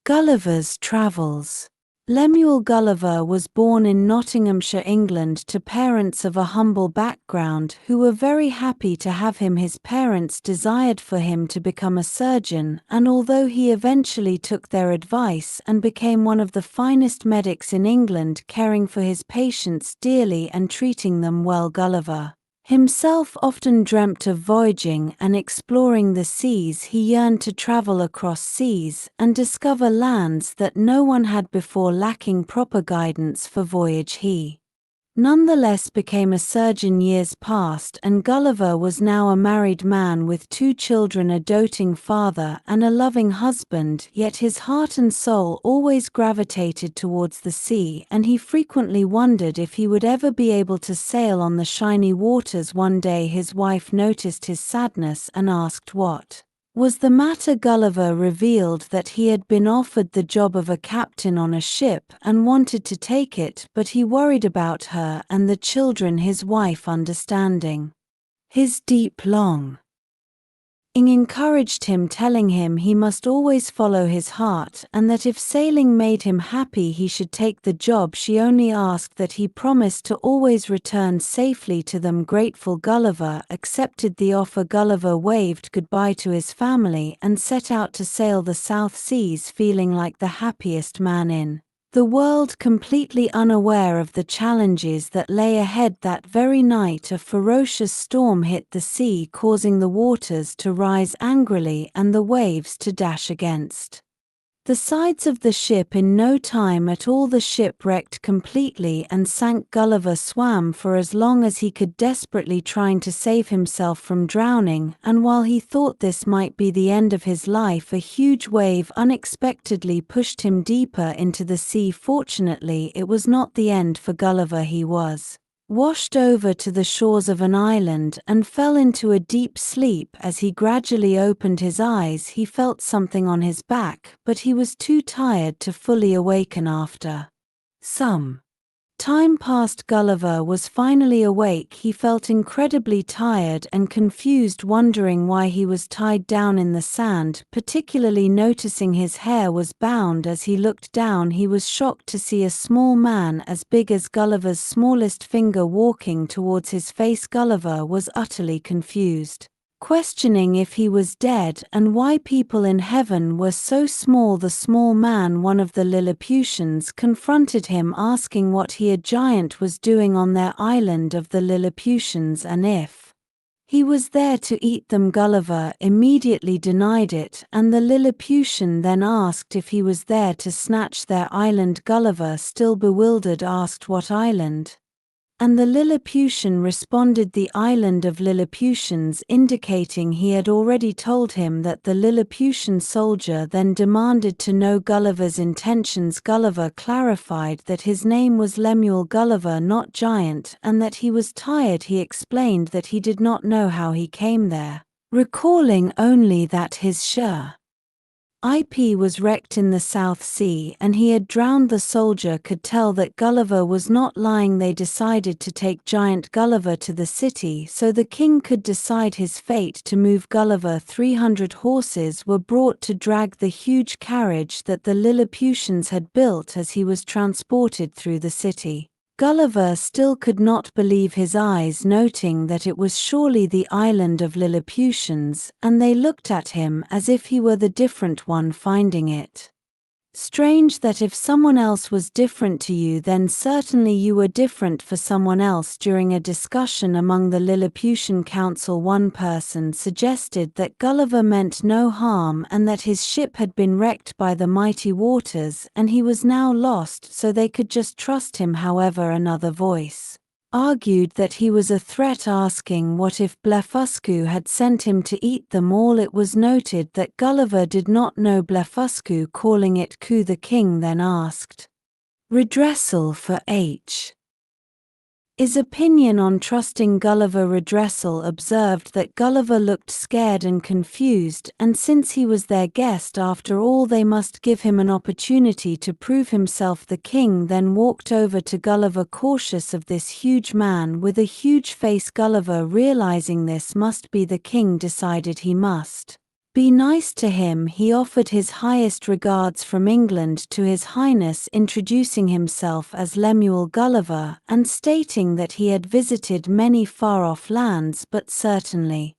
Gulliver's Travels. Lemuel Gulliver was born in Nottinghamshire, England, to parents of a humble background who were very happy to have him. His parents desired for him to become a surgeon, and although he eventually took their advice and became one of the finest medics in England, caring for his patients dearly and treating them well, Gulliver himself often dreamt of voyaging and exploring the seas. He yearned to travel across seas and discover lands that no one had before. Lacking proper guidance for voyage, he nonetheless became a surgeon. Years passed, and Gulliver was now a married man with 2 children, a doting father and a loving husband, yet his heart and soul always gravitated towards the sea, and he frequently wondered if he would ever be able to sail on the shiny waters. One day his wife noticed his sadness and asked what was the matter. Gulliver revealed that he had been offered the job of a captain on a ship and wanted to take it, but he worried about her and the children. His wife, understanding his deep longing, encouraged him, telling him he must always follow his heart and that if sailing made him happy he should take the job. She only asked that he promise to always return safely to them. Grateful, Gulliver accepted the offer. Gulliver waved goodbye to his family and set out to sail the South Seas, feeling like the happiest man in the world, completely unaware of the challenges that lay ahead. That very night a ferocious storm hit the sea, causing the waters to rise angrily and the waves to dash against the sides of the ship. In no time at all the ship wrecked completely and sank. Gulliver swam for as long as he could, desperately trying to save himself from drowning, and while he thought this might be the end of his life, a huge wave unexpectedly pushed him deeper into the sea. Fortunately, it was not the end for Gulliver. He was washed over to the shores of an island and fell into a deep sleep. As he gradually opened his eyes, he felt something on his back, but he was too tired to fully awaken. After some time passed, Gulliver was finally awake. He felt incredibly tired and confused, wondering why he was tied down in the sand, particularly noticing his hair was bound. As he looked down, he was shocked to see a small man as big as Gulliver's smallest finger walking towards his face. Gulliver was utterly confused, questioning if he was dead and why people in heaven were so small. The small man, one of the Lilliputians, confronted him, asking what he, a giant, was doing on their island of the Lilliputians and if he was there to eat them. Gulliver immediately denied it, and the Lilliputian then asked if he was there to snatch their island. Gulliver, still bewildered, asked what island, and the Lilliputian responded, the island of Lilliputians, indicating he had already told him that. The Lilliputian soldier then demanded to know Gulliver's intentions. Gulliver clarified that his name was Lemuel Gulliver, not Giant, and that he was tired. He explained that he did not know how he came there, recalling only that his ship was wrecked in the South Sea and he had drowned. The soldier could tell that Gulliver was not lying. They decided to take Giant Gulliver to the city so the king could decide his fate. To move Gulliver, 300 horses were brought to drag the huge carriage that the Lilliputians had built as he was transported through the city. Gulliver still could not believe his eyes, noting that it was surely the island of Lilliputians, and they looked at him as if he were the different one. Finding it strange that if someone else was different to you, then certainly you were different for someone else. During a discussion among the Lilliputian council, one person suggested that Gulliver meant no harm and that his ship had been wrecked by the mighty waters and he was now lost, so they could just trust him. However, another voice argued that he was a threat, asking what if Blefuscu had sent him to eat them all. It was noted that Gulliver did not know Blefuscu, calling it coup. The king then asked Redressal for his opinion on trusting Gulliver. Redressal observed that Gulliver looked scared and confused, and since he was their guest after all, they must give him an opportunity to prove himself. The king then walked over to Gulliver, cautious of this huge man with a huge face. Gulliver, realizing this must be the king, decided he must be nice to him. He offered his highest regards from England to His Highness, introducing himself as Lemuel Gulliver and stating that he had visited many far-off lands, but certainly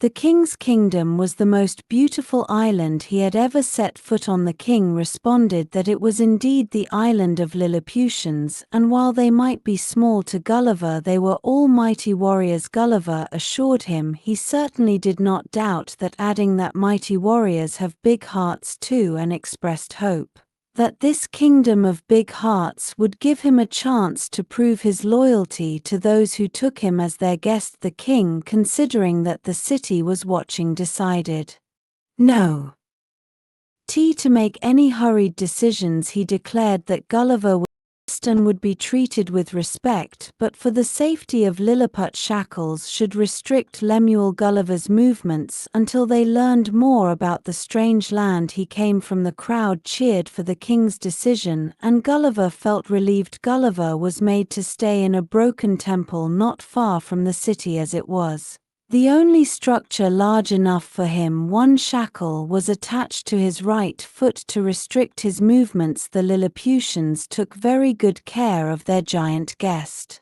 the king's kingdom was the most beautiful island he had ever set foot on. The king responded that it was indeed the island of Lilliputians, and while they might be small to Gulliver, they were all mighty warriors. Gulliver assured him he certainly did not doubt that, adding that mighty warriors have big hearts too, and expressed hope that this kingdom of big hearts would give him a chance to prove his loyalty to those who took him as their guest. The king, considering that the city was watching, decided no to make any hurried decisions. He declared that Gulliver and would be treated with respect, but for the safety of Lilliput, shackles should restrict Lemuel Gulliver's movements until they learned more about the strange land he came from. The crowd cheered for the king's decision, and Gulliver felt relieved. Gulliver was made to stay in a broken temple not far from the city, as it was the only structure large enough for him. One shackle was attached to his right foot to restrict his movements. The Lilliputians took very good care of their giant guest.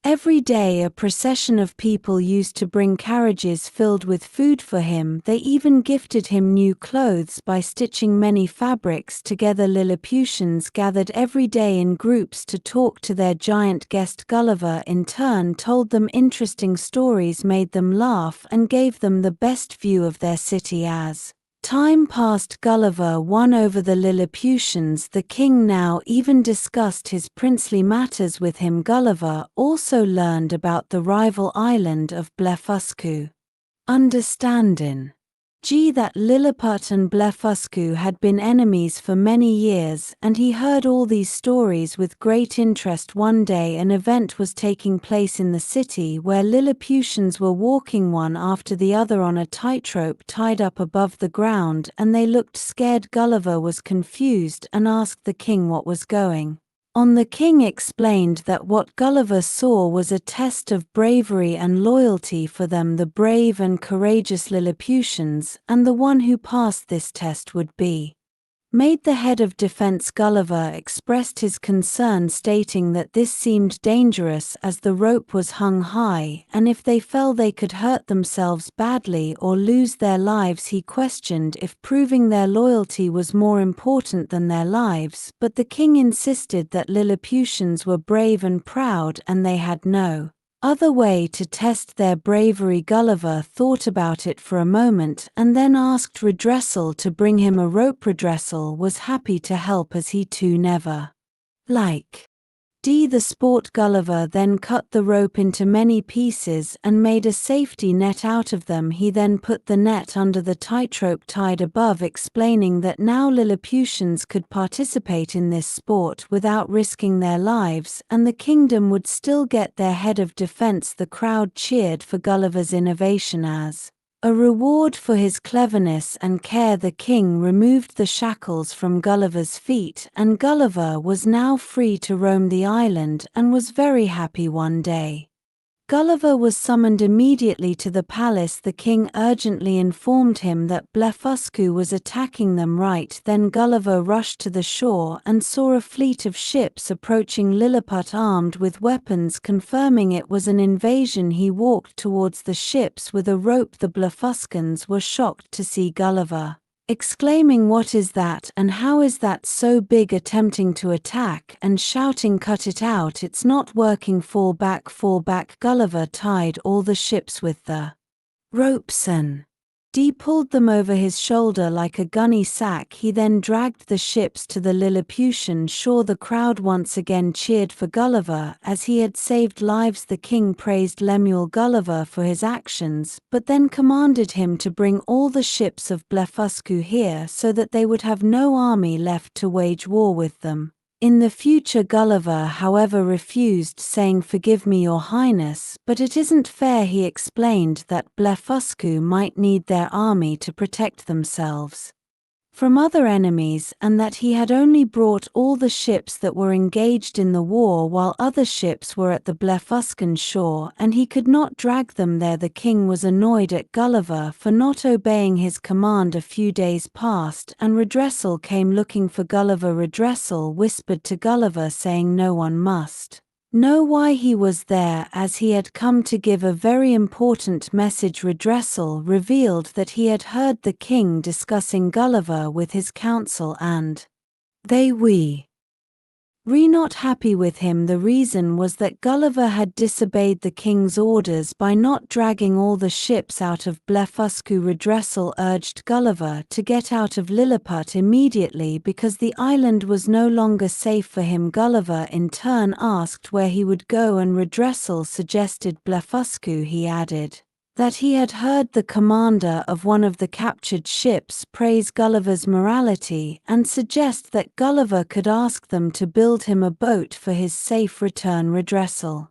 Every day a procession of people used to bring carriages filled with food for him. They even gifted him new clothes by stitching many fabrics together. Lilliputians gathered every day in groups to talk to their giant guest. Gulliver in turn told them interesting stories, made them laugh, and gave them the best view of their city. As time passed, Gulliver won over the Lilliputians. The king now even discussed his princely matters with him. Gulliver also learned about the rival island of Blefuscu, understanding that Lilliput and Blefuscu had been enemies for many years, and he heard all these stories with great interest. One day an event was taking place in the city where Lilliputians were walking one after the other on a tightrope tied up above the ground, and they looked scared. Gulliver was confused and asked the king what was going on. The king explained that what Gulliver saw was a test of bravery and loyalty for them, the brave and courageous Lilliputians, and the one who passed this test would be made the head of defense. Gulliver expressed his concern, stating that this seemed dangerous as the rope was hung high, and if they fell they could hurt themselves badly or lose their lives. He questioned if proving their loyalty was more important than their lives, but the king insisted that Lilliputians were brave and proud, and they had no other way to test their bravery. Gulliver thought about it for a moment and then asked Redressal to bring him a rope. Redressal was happy to help, as he too never liked the sport. Gulliver then cut the rope into many pieces and made a safety net out of them. He then put the net under the tightrope tied above, explaining that now Lilliputians could participate in this sport without risking their lives, and the kingdom would still get their head of defense. The crowd cheered for Gulliver's innovation as a reward for his cleverness and care. The king removed the shackles from Gulliver's feet, and Gulliver was now free to roam the island and was very happy. One day, Gulliver was summoned immediately to the palace. The king urgently informed him that Blefuscu was attacking them. Right then Gulliver rushed to the shore and saw a fleet of ships approaching Lilliput armed with weapons, confirming it was an invasion. He walked towards the ships with a rope. The Blefuscans were shocked to see Gulliver, exclaiming, "What is that, and how is that so big?" attempting to attack and shouting, "Cut it out, it's not working, fall back, fall back." Gulliver tied all the ships with the ropes and pulled them over his shoulder like a gunny sack. He then dragged the ships to the Lilliputian shore. The crowd once again cheered for Gulliver, as he had saved lives. The king praised Lemuel Gulliver for his actions, but then commanded him to bring all the ships of Blefuscu here so that they would have no army left to wage war with them in the future. Gulliver, however, refused, saying, "Forgive me, your highness, but it isn't fair." He explained that Blefuscu might need their army to protect themselves. from other enemies, and that he had only brought all the ships that were engaged in the war while other ships were at the Blefuscan shore, and he could not drag them there. The king was annoyed at Gulliver for not obeying his command. A few days passed, and Redressal came looking for Gulliver. Redressal whispered to Gulliver, saying no one must know why he was there, as he had come to give a very important message. Redressal revealed that he had heard the king discussing Gulliver with his council, and they were not happy with him. The reason was that Gulliver had disobeyed the king's orders by not dragging all the ships out of Blefuscu. Redressal urged Gulliver to get out of Lilliput immediately because the island was no longer safe for him. Gulliver in turn asked where he would go, and Redressal suggested Blefuscu. He added that he had heard the commander of one of the captured ships praise Gulliver's morality and suggest that Gulliver could ask them to build him a boat for his safe return. Redressal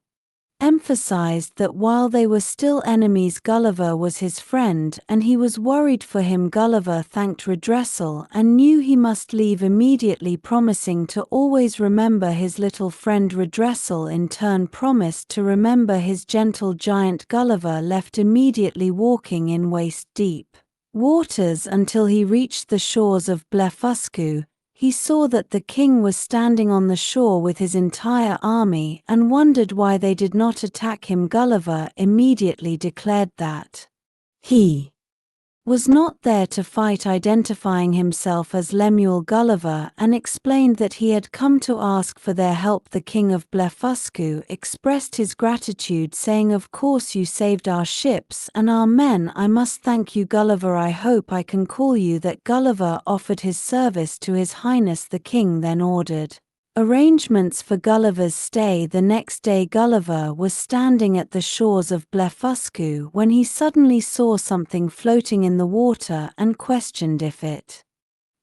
emphasized that while they were still enemies, Gulliver was his friend and he was worried for him. Gulliver thanked Redressal and knew he must leave immediately, promising to always remember his little friend. Redressal in turn promised to remember his gentle giant. Gulliver left immediately, walking in waist-deep waters until he reached the shores of Blefuscu. He saw that the king was standing on the shore with his entire army and wondered why they did not attack him. Gulliver immediately declared that he was not there to fight, identifying himself as Lemuel Gulliver, and explained that he had come to ask for their help. The king of Blefuscu expressed his gratitude, saying, "Of course you saved our ships and our men. I must thank you, Gulliver. I hope I can call you that." Gulliver offered his service to His Highness. The king then ordered arrangements for Gulliver's stay. The next day Gulliver was standing at the shores of Blefuscu when he suddenly saw something floating in the water and questioned if it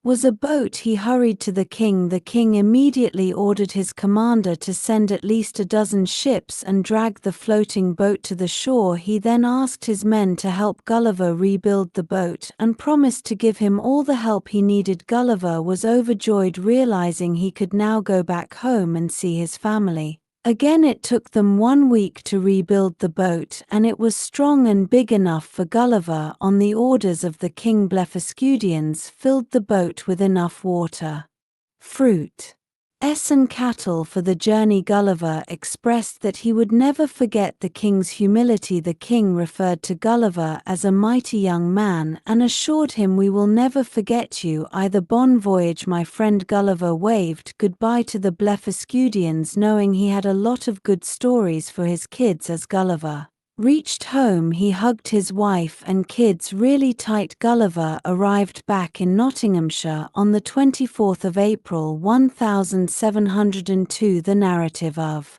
was a boat. He hurried to the king. The king immediately ordered his commander to send at least a dozen ships and drag the floating boat to the shore. He then asked his men to help Gulliver rebuild the boat and promised to give him all the help he needed. Gulliver was overjoyed, realizing he could now go back home and see his family again. It took them 1 week to rebuild the boat, and it was strong and big enough for Gulliver. On the orders of the king, Blefuscudians filled the boat with enough water, fruit, and cattle for the journey. Gulliver expressed that he would never forget the king's humility. The king referred to Gulliver as a mighty young man and assured him, "We will never forget you either. Bon voyage, my friend." Gulliver waved goodbye to the Blefuscudians, knowing he had a lot of good stories for his kids. As Gulliver reached home, he hugged his wife and kids really tight. Gulliver arrived back in Nottinghamshire on the 24th of April 1702. The narrative of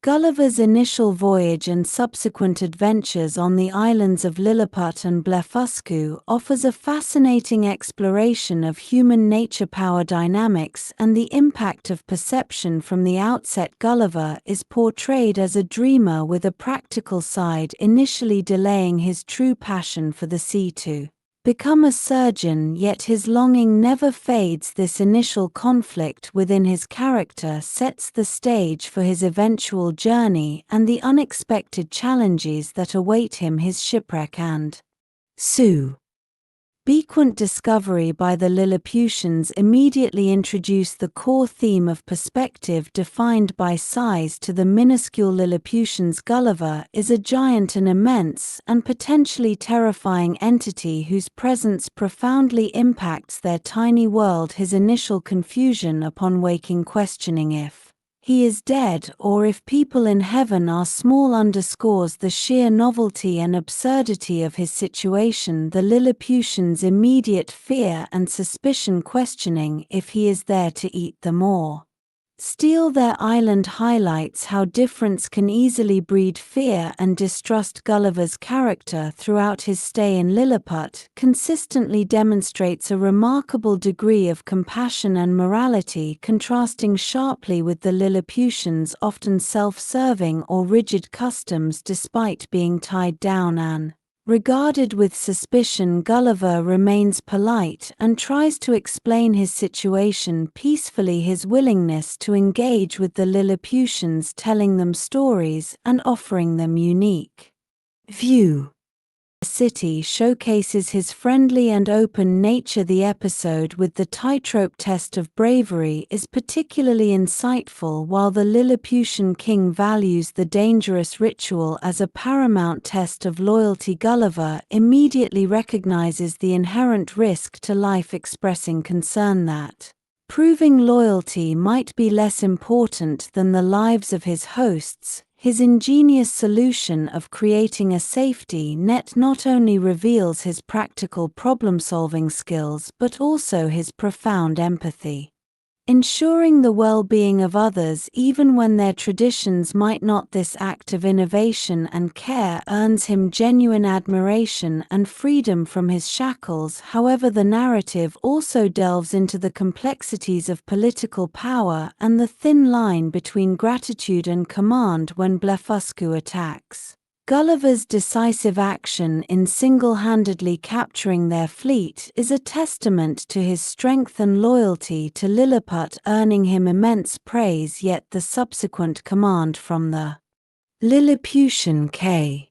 Gulliver's initial voyage and subsequent adventures on the islands of Lilliput and Blefuscu offers a fascinating exploration of human nature, power dynamics, and the impact of perception. From the outset, Gulliver is portrayed as a dreamer with a practical side, initially delaying his true passion for the sea to become a surgeon, yet his longing never fades. This initial conflict within his character sets the stage for his eventual journey and the unexpected challenges that await him. His shipwreck and subsequent discovery by the Lilliputians immediately introduce the core theme of perspective defined by size to the minuscule Lilliputians. Gulliver is a giant, an immense and potentially terrifying entity whose presence profoundly impacts their tiny world. His initial confusion upon waking, questioning if he is dead or if people in heaven are small, underscores the sheer novelty and absurdity of his situation. The Lilliputians' immediate fear and suspicion, questioning if he is there to eat them or steal their island, highlights how difference can easily breed fear and distrust. Gulliver's character throughout his stay in Lilliput consistently demonstrates a remarkable degree of compassion and morality, contrasting sharply with the Lilliputians' often self-serving or rigid customs. Despite being tied down and Regarded with suspicion, Gulliver remains polite and tries to explain his situation peacefully. His willingness to engage with the Lilliputians, telling them stories and offering them unique view the city, showcases his friendly and open nature. The episode with the tightrope test of bravery is particularly insightful. While the Lilliputian king values the dangerous ritual as a paramount test of loyalty, Gulliver immediately recognizes the inherent risk to life, expressing concern that proving loyalty might be less important than the lives of his hosts. His ingenious solution of creating a safety net not only reveals his practical problem-solving skills but also his profound empathy. Ensuring the well-being of others even when their traditions might not. This act of innovation and care earns him genuine admiration and freedom from his shackles. However, the narrative also delves into the complexities of political power and the thin line between gratitude and command when Blefuscu attacks. Gulliver's decisive action in single-handedly capturing their fleet is a testament to his strength and loyalty to Lilliput, earning him immense praise. Yet the subsequent command from the Lilliputian king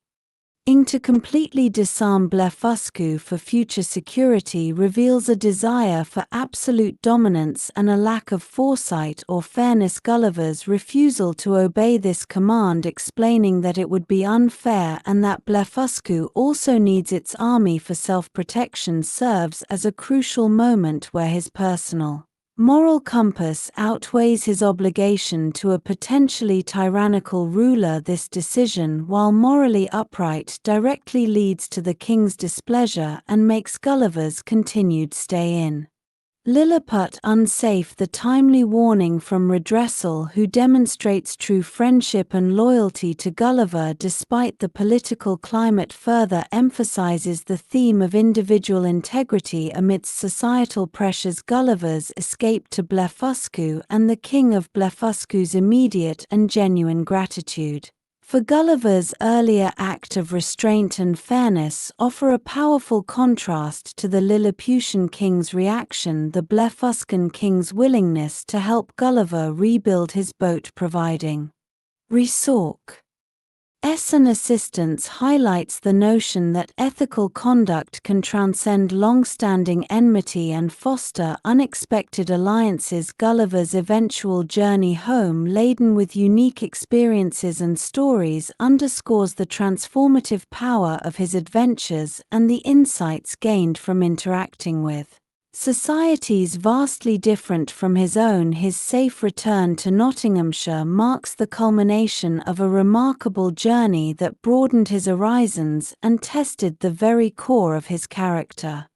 to completely disarm Blefuscu for future security reveals a desire for absolute dominance and a lack of foresight or fairness. Gulliver's refusal to obey this command, explaining that it would be unfair and that Blefuscu also needs its army for self-protection, serves as a crucial moment where his personal moral compass outweighs his obligation to a potentially tyrannical ruler. This decision, while morally upright, directly leads to the king's displeasure and makes Gulliver's continued stay in Lilliput unsafe. The timely warning from Redressal, who demonstrates true friendship and loyalty to Gulliver despite the political climate, further emphasizes the theme of individual integrity amidst societal pressures. Gulliver's escape to Blefuscu and the King of Blefuscu's immediate and genuine gratitude for Gulliver's earlier act of restraint and fairness offer a powerful contrast to the Lilliputian king's reaction. The Blefuscan king's willingness to help Gulliver rebuild his boat, providing resource and assistance, highlights the notion that ethical conduct can transcend long-standing enmity and foster unexpected alliances. Gulliver's eventual journey home, laden with unique experiences and stories, underscores the transformative power of his adventures and the insights gained from interacting with societies vastly different from his own. His safe return to Nottinghamshire marks the culmination of a remarkable journey that broadened his horizons and tested the very core of his character.